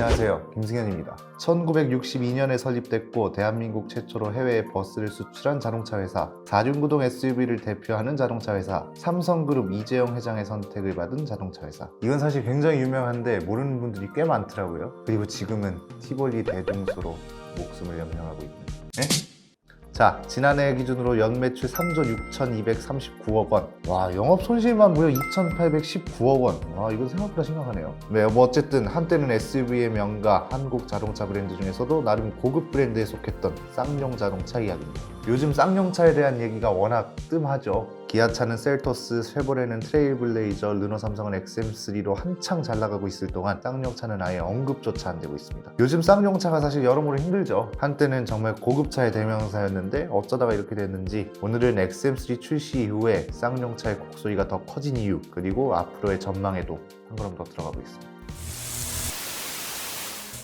안녕하세요, 김승현입니다. 1962년에 설립됐고 대한민국 최초로 해외에 버스를 수출한 자동차 회사, 4륜구동 SUV를 대표하는 자동차 회사, 삼성그룹 이재용 회장의 선택을 받은 자동차 회사. 이건 사실 굉장히 유명한데 모르는 분들이 꽤 많더라고요. 그리고 지금은 티볼리 대등소로 목숨을 연명하고 있는. 네? 자, 지난해 기준으로 연매출 3조 6,239억 원. 와, 영업 손실만 무려 2,819억 원. 와, 이거 생각보다 심각하네요. 네, 뭐 어쨌든 한때는 SUV의 명가, 한국 자동차 브랜드 중에서도 나름 고급 브랜드에 속했던 쌍용 자동차 이야기입니다. 요즘 쌍용차에 대한 얘기가 워낙 뜸하죠. 기아차는 셀토스, 쉐보레는 트레일블레이저, 르노 삼성은 XM3로 한창 잘 나가고 있을 동안 쌍용차는 아예 언급조차 안 되고 있습니다. 요즘 쌍용차가 사실 여러모로 힘들죠. 한때는 정말 고급차의 대명사였는데 어쩌다가 이렇게 됐는지, 오늘은 XM3 출시 이후에 쌍용차의 곡소리가 더 커진 이유, 그리고 앞으로의 전망에도 한 걸음 더 들어가고 있습니다.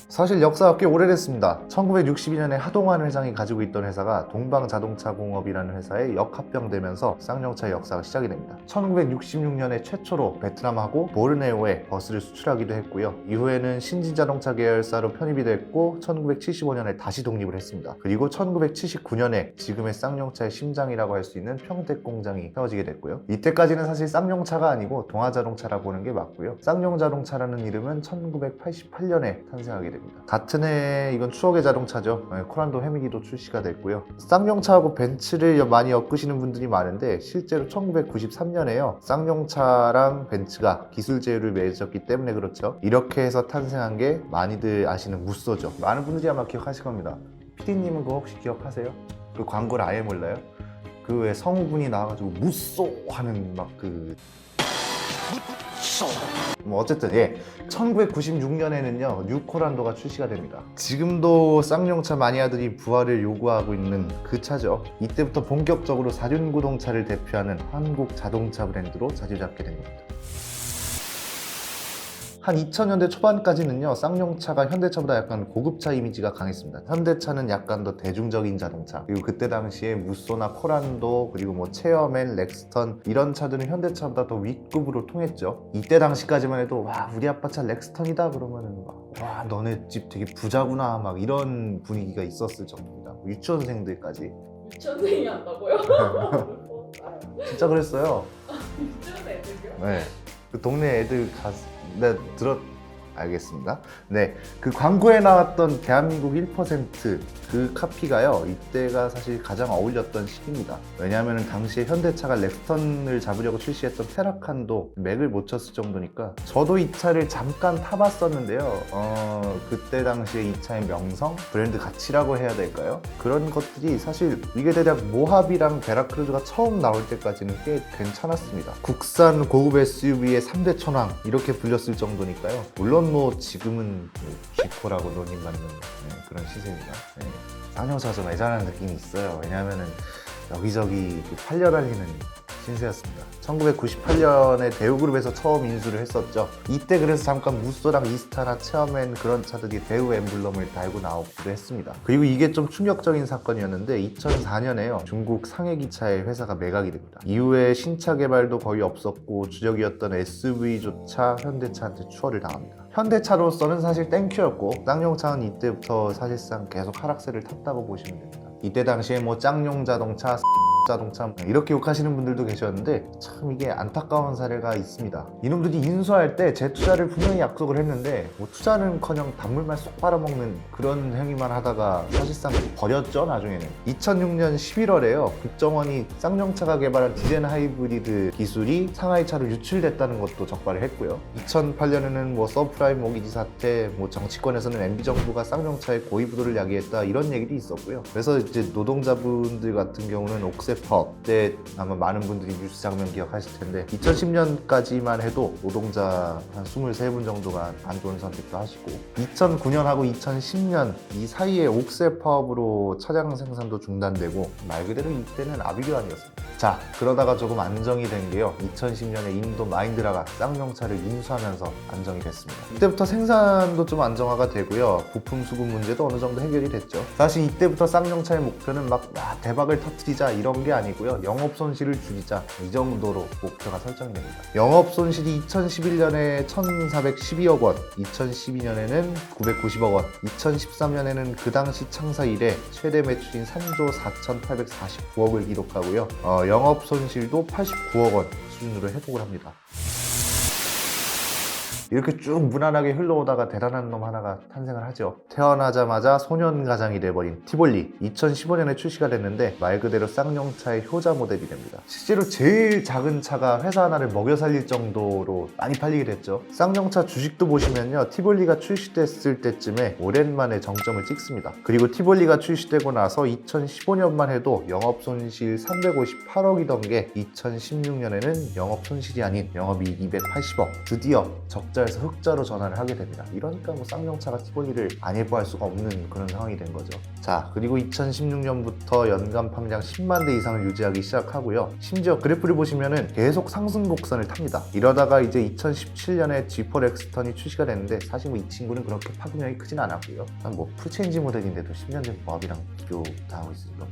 사실 역사가 꽤 오래됐습니다. 1962년에 하동환 회장이 가지고 있던 회사가 동방자동차공업이라는 회사에 역합병되면서 쌍용차의 역사가 시작이 됩니다. 1966년에 최초로 베트남하고 보르네오에 버스를 수출하기도 했고요. 이후에는 신진자동차 계열사로 편입이 됐고 1975년에 다시 독립을 했습니다. 그리고 1979년에 지금의 쌍용차의 심장이라고 할 수 있는 평택 공장이 세워지게 됐고요. 이때까지는 사실 쌍용차가 아니고 동아자동차라고 보는 게 맞고요. 쌍용자동차라는 이름은 1988년에 탄생하게 됩니다. 같은 해, 이건 추억의 자동차죠. 코란도 해미기도 출시가 됐고요. 쌍용차하고 벤츠를 많이 엮으시는 분들이 많은데 실제로 1993년에요. 쌍용차랑 벤츠가 기술 제휴를 맺었기 때문에 그렇죠. 이렇게 해서 탄생한 게 많이들 아시는 무쏘죠. 많은 분들이 아마 기억하실 겁니다. PD님은 그거 혹시 기억하세요? 그 광고를 아예 몰라요? 그 왜 성우분이 나와가지고 무쏘 하는 뭐 어쨌든 1996년에는요 뉴코란도가 출시가 됩니다. 지금도 쌍용차 마니아들이 부활을 요구하고 있는 그 차죠. 이때부터 본격적으로 4륜구동차를 대표하는 한국 자동차 브랜드로 자리 잡게 된 겁니다. 한 2000년대 초반까지는요 쌍용차가 현대차보다 약간 고급차 이미지가 강했습니다. 현대차는 약간 더 대중적인 자동차, 그리고 그때 당시에 무쏘나 코란도, 그리고 뭐 체어맨, 렉스턴 이런 차들은 현대차보다 더 윗급으로 통했죠. 이때 당시까지만 해도 와 우리 아빠 차 렉스턴이다 그러면은 와 너네 집 되게 부자구나 막 이런 분위기가 있었을 정도입니다. 유치원생들까지. 유치원생이 한다고요? 진짜 그랬어요. 유치원 애들이요? 네. 그 동네 애들 네, 알겠습니다. 네, 그 광고에 나왔던 대한민국 1% 그 카피가요, 이때가 사실 가장 어울렸던 시기입니다. 왜냐하면 당시에 현대차가 렉스턴을 잡으려고 출시했던 테라칸도 맥을 못 쳤을 정도니까. 저도 이 차를 잠깐 타봤었는데요. 그때 당시에 이 차의 명성, 브랜드 가치라고 해야 될까요? 그런 것들이 사실 이게 대략 모하비랑 베라크루즈가 처음 나올 때까지는 꽤 괜찮았습니다. 국산 고급 SUV의 3대 천왕 이렇게 불렸을 정도니까요. 물론 뭐 지금은 G4라고 논의받는 그런 시세입니다. 쌍용차가 좀 애잔한 느낌이 있어요. 왜냐하면 여기저기 팔려달리는 신세였습니다. 1998년에 대우그룹에서 처음 인수를 했었죠. 이때 그래서 잠깐 무쏘랑 이스타나 체어맨 그런 차들이 대우 엠블럼을 달고 나오기도 했습니다. 그리고 이게 좀 충격적인 사건이었는데 2004년에요 중국 상해기차의 회사가 매각이 됩니다. 이후에 신차 개발도 거의 없었고 주력이었던 SUV조차 현대차한테 추월을 당합니다. 현대차로서는 사실 땡큐였고 쌍용차는 이때부터 사실상 계속 하락세를 탔다고 보시면 됩니다. 이때 당시에 뭐 짱용 자동차, 자동차 이렇게 욕하시는 분들도 계셨는데 참 이게 안타까운 사례가 있습니다. 이놈들이 인수할 때 재투자를 분명히 약속을 했는데 뭐 투자는커녕 단물만 쏙 빨아먹는 그런 행위만 하다가 사실상 버렸죠. 나중에는 2006년 11월에요 국정원이 쌍용차가 개발한 디젠 하이브리드 기술이 상하이차로 유출됐다는 것도 적발을 했고요. 2008년에는 뭐 서프라임 모기지 사태, 뭐 정치권에서는 MB정부가 쌍용차의 고위부도를 야기했다 이런 얘기도 있었고요. 그래서 이제 노동자분들 같은 경우는 옥새 파업 때 아마 많은 분들이 뉴스 장면 기억하실 텐데 2010년까지만 해도 노동자 한 23분 정도가 안 좋은 선택도 하시고 2009년하고 2010년 이 사이에 옥새 파업으로 차량 생산도 중단되고 말 그대로 이때는 아비규환이었습니다. 자, 그러다가 조금 안정이 된 게요. 2010년에 인도 마인드라가 쌍용차를 인수하면서 안정이 됐습니다. 이때부터 생산도 좀 안정화가 되고요. 부품 수급 문제도 어느 정도 해결이 됐죠. 사실 이때부터 쌍용차의 목표는 막 대박을 터뜨리자 이런 게 아니고요. 영업 손실을 줄이자 이 정도로 목표가 설정이 됩니다. 영업 손실이 2011년에 1,412억 원, 2012년에는 990억 원, 2013년에는 그 당시 창사 이래 최대 매출인 3조 4,849억을 기록하고요. 영업 손실도 89억 원 수준으로 회복을 합니다. 이렇게 쭉 무난하게 흘러오다가 대단한 놈 하나가 탄생을 하죠. 태어나자마자 소년가장이 돼버린 티볼리. 2015년에 출시가 됐는데 말 그대로 쌍용차의 효자 모델이 됩니다. 실제로 제일 작은 차가 회사 하나를 먹여 살릴 정도로 많이 팔리게 됐죠. 쌍용차 주식도 보시면요, 티볼리가 출시됐을 때쯤에 오랜만에 정점을 찍습니다. 그리고 티볼리가 출시되고 나서 2015년만 해도 영업손실 358억이던 게 2016년에는 영업손실이 아닌 영업이익 280억, 드디어 적자에서 흑자로 전환을 하게 됩니다. 이러니까 뭐 쌍용차가 티볼리를 안 예뻐할 수가 없는 그런 상황이 된 거죠. 자, 그리고 2016년부터 연간 판매량 10만 대 이상을 유지하기 시작하고요. 심지어 그래프를 보시면은 계속 상승 곡선을 탑니다. 이러다가 이제 2017년에 G4 렉스턴이 출시가 됐는데 사실 뭐 이 친구는 그렇게 파급력이 크진 않았고요. 뭐 풀체인지 모델인데도 10년 된 모합이랑 비교 다 하고 있으니까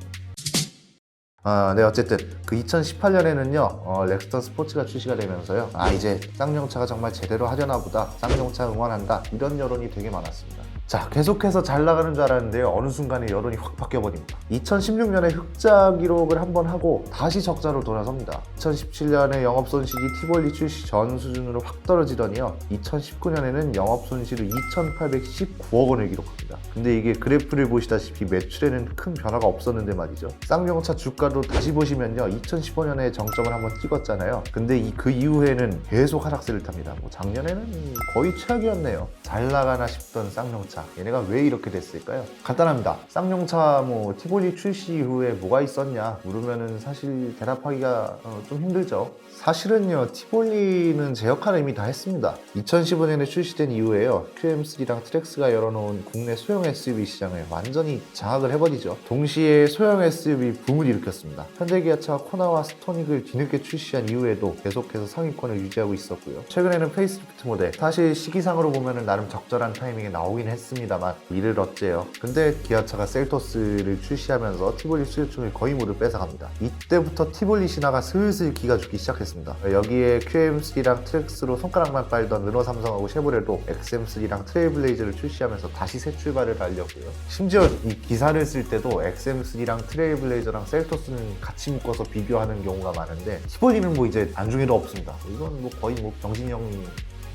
네, 어쨌든 그 2018년에는요 렉스턴 스포츠가 출시가 되면서요, 이제 쌍용차가 정말 제대로 하려나 보다, 쌍용차 응원한다, 이런 여론이 되게 많았습니다. 자, 계속해서 잘 나가는 줄 알았는데요, 어느 순간에 여론이 확 바뀌어버립니다. 2016년에 흑자 기록을 한번 하고 다시 적자로 돌아섭니다. 2017년에 영업손실이 티볼리 출시 전 수준으로 확 떨어지더니요, 2019년에는 영업손실을 2,819억 원을 기록합니다. 근데 이게 그래프를 보시다시피 매출에는 큰 변화가 없었는데 말이죠. 쌍용차 주가도 다시 보시면요, 2015년에 정점을 한번 찍었잖아요. 근데 그 이후에는 계속 하락세를 탑니다. 뭐 작년에는 거의 최악이었네요. 잘 나가나 싶던 쌍용차, 얘네가 왜 이렇게 됐을까요? 간단합니다. 쌍용차 뭐 티볼리 출시 이후에 뭐가 있었냐 물으면은 사실 대답하기가 좀 힘들죠. 사실은요, 티볼리는 제 역할을 이미 다 했습니다. 2015년에 출시된 이후에요, QM3랑 트랙스가 열어놓은 국내 소형 SUV 시장을 완전히 장악을 해버리죠. 동시에 소형 SUV 붐을 일으켰습니다. 현대기아차가 코나와 스토닉을 뒤늦게 출시한 이후에도 계속해서 상위권을 유지하고 있었고요. 최근에는 페이스리프트 모델, 사실 시기상으로 보면은 나름 적절한 타이밍에 나오긴 했습니다만 이를 어째요. 근데 기아차가 셀토스를 출시하면서 티볼리 수요층을 거의 모두 뺏어갑니다. 이때부터 티볼리 신화가 슬슬 기가 죽기 시작했습니다. 여기에 QM3랑 트랙스로 손가락만 빨던 르노 삼성하고 쉐보레도 XM3랑 트레일블레이저를 출시하면서 다시 새 출발을 하려고요. 심지어 이 기사를 쓸 때도 XM3랑 트레일블레이저랑 셀토스는 같이 묶어서 비교하는 경우가 많은데 티볼리는 뭐 이제 안중에도 없습니다. 이건 뭐 거의 뭐 병진형이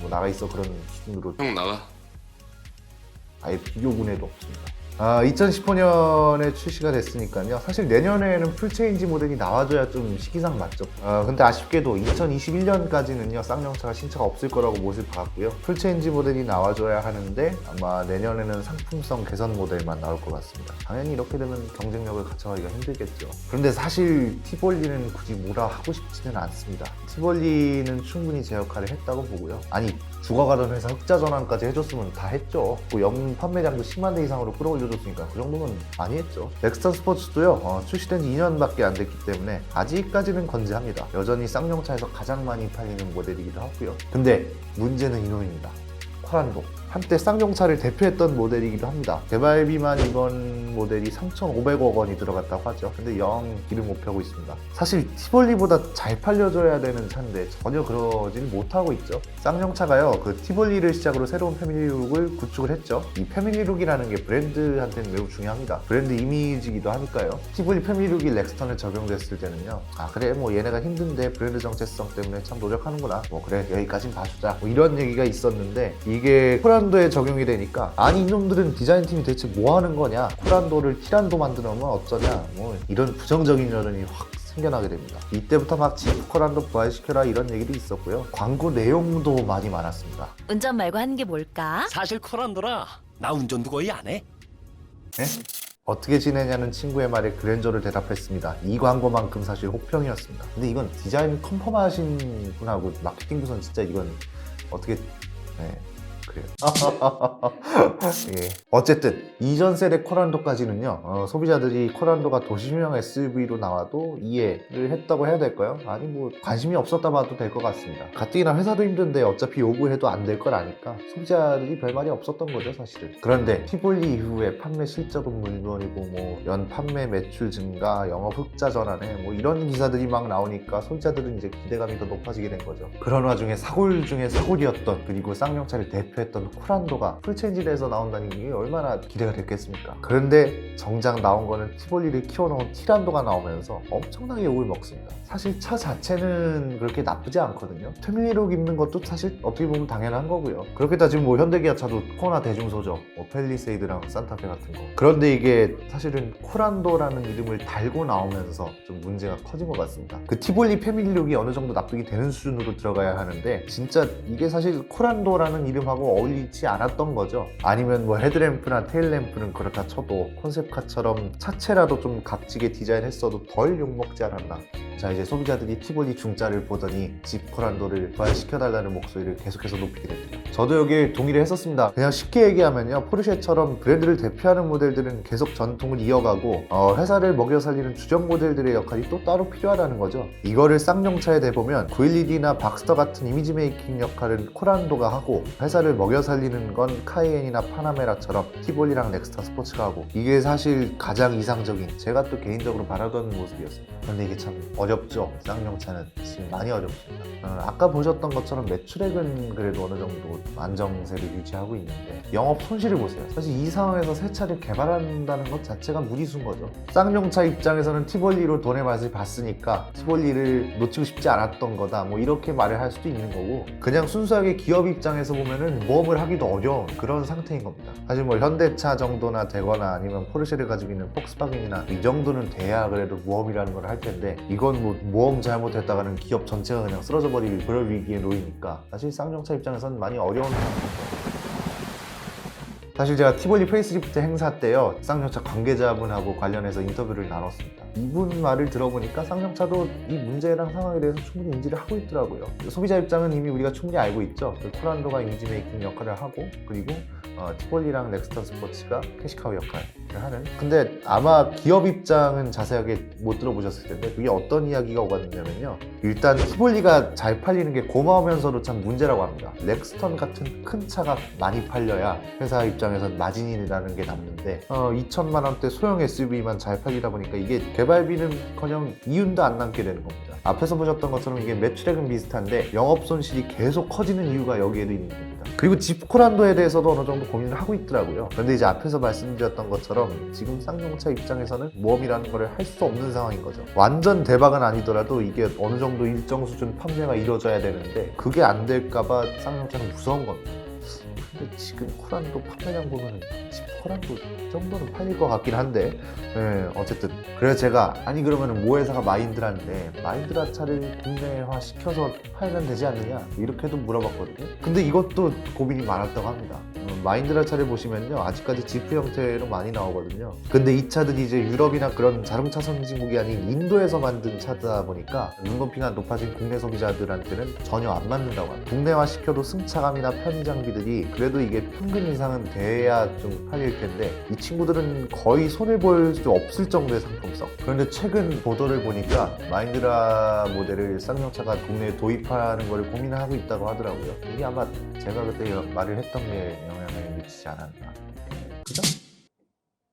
뭐 나가 있어 그런 수준으로 형 나가. 아예 비교군에도 없습니다. 2015년에 출시가 됐으니까요, 사실 내년에는 풀체인지 모델이 나와줘야 좀 시기상 맞죠. 근데 아쉽게도 2021년까지는요 쌍용차가 신차가 없을 거라고 못을 박았고요. 풀체인지 모델이 나와줘야 하는데 아마 내년에는 상품성 개선 모델만 나올 것 같습니다. 당연히 이렇게 되면 경쟁력을 갖춰가기가 힘들겠죠. 그런데 사실 티볼리는 굳이 뭐라 하고 싶지는 않습니다. 티볼리는 충분히 제 역할을 했다고 보고요. 아니, 죽어가던 회사 흑자 전환까지 해줬으면 다 했죠. 뭐 연 판매량도 10만 대 이상으로 끌어올려줬으니까 그 정도면 많이 했죠. 렉스턴 스포츠도요 출시된 지 2년밖에 안 됐기 때문에 아직까지는 건재합니다. 여전히 쌍용차에서 가장 많이 팔리는 모델이기도 하고요. 근데 문제는 이놈입니다. 코란도. 한때 쌍용차를 대표했던 모델이기도 합니다. 개발비만 이번 모델이 3,500억 원이 들어갔다고 하죠. 근데 영 길을 못 펴고 있습니다. 사실 티볼리보다 잘 팔려줘야 되는 차인데 전혀 그러질 못하고 있죠. 쌍용차가요, 그 티볼리를 시작으로 새로운 패밀리룩을 구축을 했죠. 이 패밀리룩이라는 게 브랜드한테는 매우 중요합니다. 브랜드 이미지이기도 하니까요. 티볼리 패밀리룩이 렉스턴에 적용됐을 때는요, 그래 뭐 얘네가 힘든데 브랜드 정체성 때문에 참 노력하는구나, 뭐 그래 여기까진 봐주자, 뭐 이런 얘기가 있었는데 이게 코란도에 적용이 되니까 아니 이놈들은 디자인팀이 대체 뭐 하는 거냐, 코란도를 티란도 만들어 놓으면 어쩌냐, 뭐 이런 부정적인 여론이 확 생겨나게 됩니다. 이때부터 막 G4 코란도 부활시켜라 이런 얘기도 있었고요. 광고 내용도 많이 많았습니다. 운전 말고 하는 게 뭘까? 사실 코란도라 나 운전도 거의 안 해. 네? 어떻게 지내냐는 친구의 말에 그랜저를 대답했습니다. 이 광고만큼 사실 혹평이었습니다. 근데 이건 디자인 컨펌하신 분하고 마케팅 부서는 진짜 이건 어떻게 그래요. 예. 어쨌든 이전 세대 코란도까지는요, 소비자들이 코란도가 도시유형 SUV로 나와도 이해를 했다고 해야 될까요? 아니 뭐 관심이 없었다 봐도 될 것 같습니다. 가뜩이나 회사도 힘든데 어차피 요구해도 안 될 걸 아니까 소비자들이 별 말이 없었던 거죠 사실은. 그런데 티볼리 이후에 판매 실적은 물론이고 뭐 연 판매 매출 증가, 영업 흑자 전환에 뭐 이런 기사들이 막 나오니까 소비자들은 이제 기대감이 더 높아지게 된 거죠. 그런 와중에 사골 중에 사골이었던, 그리고 쌍용차를 대표했던 코란도가 풀체인지를 해서 나온다는 게 얼마나 기대가 됐겠습니까? 그런데 정작 나온 거는 티볼리를 키워놓은 티란도가 나오면서 엄청나게 욕을 먹습니다. 사실 차 자체는 그렇게 나쁘지 않거든요. 패밀리룩 입는 것도 사실 어떻게 보면 당연한 거고요. 그렇게 따지면 뭐 현대기아차도 코나 대중소죠, 뭐 펠리세이드랑 산타페 같은 거. 그런데 이게 사실은 코란도라는 이름을 달고 나오면서 좀 문제가 커진 것 같습니다. 그 티볼리 패밀리룩이 어느 정도 납득이 되는 수준으로 들어가야 하는데 진짜 이게 사실 코란도라는 이름하고 어울리지 않았던 거죠. 아니면 뭐 헤드램프나 테일램프는 그렇다 쳐도 콘셉트카처럼 차체라도 좀 값지게 디자인했어도 덜 욕먹지 않았나. 자, 이제 소비자들이 티볼리 중짜를 보더니 집 코란도를 부활시켜달라는 목소리를 계속해서 높이게 됩니다. 저도 여기에 동의를 했었습니다. 그냥 쉽게 얘기하면요, 포르쉐처럼 브랜드를 대표하는 모델들은 계속 전통을 이어가고 회사를 먹여 살리는 주력 모델들의 역할이 또 따로 필요하다는 거죠. 이거를 쌍용차에 대보면 911이나 박스터 같은 이미지 메이킹 역할은 코란도가 하고, 회사를 먹여 살리는 건 카이엔이나 파나메라처럼 티볼리랑 넥스타 스포츠가 하고, 이게 사실 가장 이상적인, 제가 또 개인적으로 바라던 모습이었습니다. 그런데 이게 참 어렵죠. 쌍용차는 지금 많이 어렵습니다. 아까 보셨던 것처럼 매출액은 그래도 어느 정도 안정세를 유지하고 있는데 영업 손실을 보세요. 사실 이 상황에서 새 차를 개발한다는 것 자체가 무리수인 거죠. 쌍용차 입장에서는 티볼리로 돈의 맛을 봤으니까 티볼리를 놓치고 싶지 않았던 거다, 뭐 이렇게 말을 할 수도 있는 거고, 그냥 순수하게 기업 입장에서 보면은 모험을 하기도 어려운 그런 상태인 겁니다. 사실 뭐 현대차 정도나 되거나 아니면 포르쉐를 가지고 있는 폭스바겐이나 이 정도는 돼야 그래도 모험이라는 걸 할 텐데, 이건 뭐 모험 잘못했다가는 기업 전체가 그냥 쓰러져 버릴 그런 위기에 놓이니까 사실 쌍용차 입장에서는 많이 어려운 상황입니다. 사실 제가 티볼리 페이스리프트 행사 때요, 쌍용차 관계자분하고 관련해서 인터뷰를 나눴습니다. 이분 말을 들어보니까 쌍용차도 이 문제랑 상황에 대해서 충분히 인지를 하고 있더라고요. 소비자 입장은 이미 우리가 충분히 알고 있죠. 코란도가 이미지 메이킹 역할을 하고, 그리고 티볼리랑 넥스터 스포츠가 캐시카우 역할을 하는. 근데 아마 기업 입장은 자세하게 못 들어보셨을 텐데 그게 어떤 이야기가 오갔냐면요, 일단 티볼리가 잘 팔리는 게 고마우면서도 참 문제라고 합니다. 렉스턴 같은 큰 차가 많이 팔려야 회사 입장에선 마진이라는 게 남는데 2천만 원대 소형 SUV만 잘 팔리다 보니까 이게 개발비는커녕 이윤도 안 남게 되는 겁니다. 앞에서 보셨던 것처럼 이게 매출액은 비슷한데 영업 손실이 계속 커지는 이유가 여기에도 있는 겁니다. 그리고 집 코란도에 대해서도 어느 정도 고민을 하고 있더라고요. 그런데 이제 앞에서 말씀드렸던 것처럼 지금 쌍용차 입장에서는 모험이라는 걸 할 수 없는 상황인 거죠. 완전 대박은 아니더라도 이게 어느 정도 일정 수준 판매가 이루어져야 되는데 그게 안 될까봐 쌍용차는 무서운 겁니다. 근데 지금 코란도 판매량 보면은 집 코란도 정도는 팔릴 것 같긴 한데, 어쨌든 그래서 제가 아니 그러면은 모 회사가 마인드라인데 마인드라 차를 국내화 시켜서 팔면 되지 않느냐 이렇게도 물어봤거든요. 근데 이것도 고민이 많았다고 합니다. 마인드라 차를 보시면요, 아직까지 지프 형태로 많이 나오거든요. 근데 이 차들이 이제 유럽이나 그런 자동차 선진국이 아닌 인도에서 만든 차다 보니까 눈높이가 높아진 국내 소비자들한테는 전혀 안 맞는다고 합니다. 국내화 시켜도 승차감이나 편의 장비들이 그래도 이게 평균 이상은 돼야 좀 팔릴 텐데 이 친구들은 거의 손을 볼 수 없을 정도의 상품성. 그런데 최근 보도를 보니까 마인드라 모델을 쌍용차가 국내에 도입하는 걸 고민하고 있다고 하더라고요. 이게 아마 제가 그때 말을 했던 게 영향을 미치지 않았나. 그죠?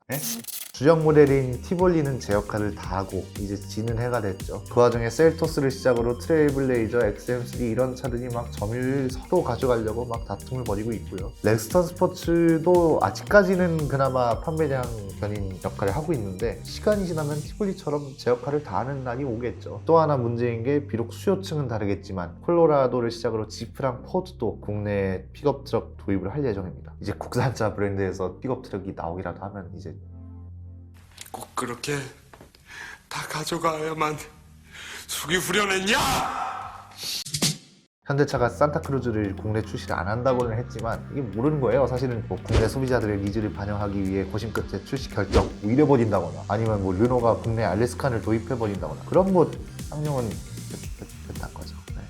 네? 주력 모델인 티볼리는 제 역할을 다 하고 이제 지는 해가 됐죠. 그 와중에 셀토스를 시작으로 트레일블레이저, XM3 이런 차들이 막 점유율 서로 가져가려고 막 다툼을 벌이고 있고요. 렉스턴 스포츠도 아직까지는 그나마 판매량 견인 역할을 하고 있는데 시간이 지나면 티볼리처럼 제 역할을 다 하는 날이 오겠죠. 또 하나 문제인 게 비록 수요층은 다르겠지만 콜로라도를 시작으로 지프랑 포드도 국내 픽업 트럭 도입을 할 예정입니다. 이제 국산차 브랜드에서 픽업 트럭이 나오기라도 하면 이제 꼭 그렇게 다 가져가야만 속이 후련했냐? 현대차가 산타크루즈를 국내 출시를 안 한다고는 했지만 이게 모르는 거예요. 사실은 뭐 국내 소비자들의 니즈를 반영하기 위해 고심 끝에 출시 결정 뭐 이래버린다거나 아니면 뭐 르노가 국내 알래스칸을 도입해버린다거나 그럼 뭐 쌍용은 됐단 거죠. 네.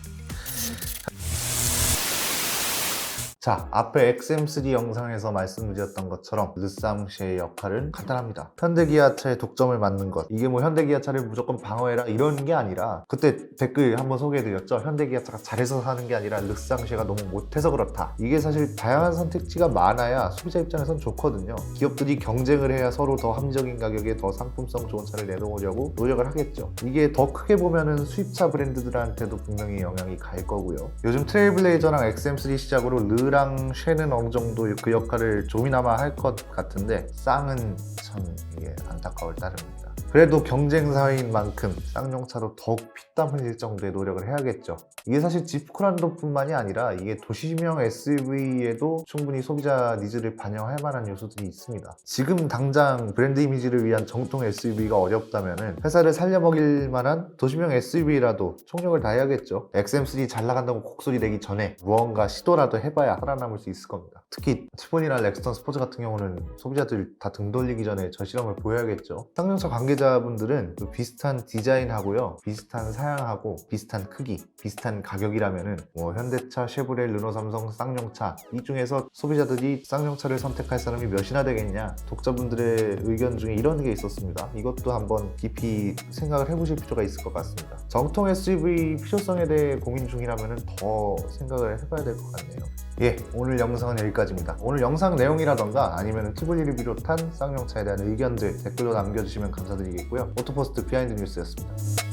자, 앞에 XM3 영상에서 말씀드렸던 것처럼 르쌍쉐의 역할은 간단합니다. 현대기아차의 독점을 막는 것. 이게 뭐 현대기아차를 무조건 방어해라 이런 게 아니라, 그때 댓글 한번 소개해드렸죠. 현대기아차가 잘해서 하는 게 아니라 르쌍쉐가 너무 못해서 그렇다. 이게 사실 다양한 선택지가 많아야 소비자 입장에선 좋거든요. 기업들이 경쟁을 해야 서로 더 합리적인 가격에 더 상품성 좋은 차를 내놓으려고 노력을 하겠죠. 이게 더 크게 보면은 수입차 브랜드들한테도 분명히 영향이 갈 거고요. 요즘 트레일블레이저랑 XM3 시작으로 르랑 쉐는 어느 정도 그 역할을 좀이나마 할 것 같은데, 쌍은 참 이게 안타까울 따름입니다. 그래도 경쟁사회인 만큼 쌍용차로 더욱 피땀 흘릴 정도의 노력을 해야겠죠. 이게 사실 지프크란도뿐만이 아니라 이게 도시명 SUV에도 충분히 소비자 니즈를 반영할 만한 요소들이 있습니다. 지금 당장 브랜드 이미지를 위한 정통 SUV가 어렵다면 회사를 살려먹일 만한 도시명 SUV라도 총력을 다해야겠죠. XM3 잘 나간다고 곡소리 내기 전에 무언가 시도라도 해봐야 살아남을 수 있을 겁니다. 특히 티폰이나 렉스턴 스포츠 같은 경우는 소비자들 다 등 돌리기 전에 저 실험을 보여야겠죠. 쌍용차 관계자분들은 비슷한 디자인하고요, 비슷한 사양하고 비슷한 크기, 비슷한 가격이라면은 뭐 현대차, 쉐보레, 르노, 삼성, 쌍용차 이 중에서 소비자들이 쌍용차를 선택할 사람이 몇이나 되겠냐, 독자분들의 의견 중에 이런 게 있었습니다. 이것도 한번 깊이 생각을 해보실 필요가 있을 것 같습니다. 정통 SUV 필요성에 대해 고민 중이라면 더 생각을 해봐야 될 것 같네요. 예, 오늘 영상은 여기까지입니다. 오늘 영상 내용이라던가 아니면 티볼리를 비롯한 쌍용차에 대한 의견들 댓글로 남겨주시면 감사드리겠고요. 오토포스트 비하인드 뉴스였습니다.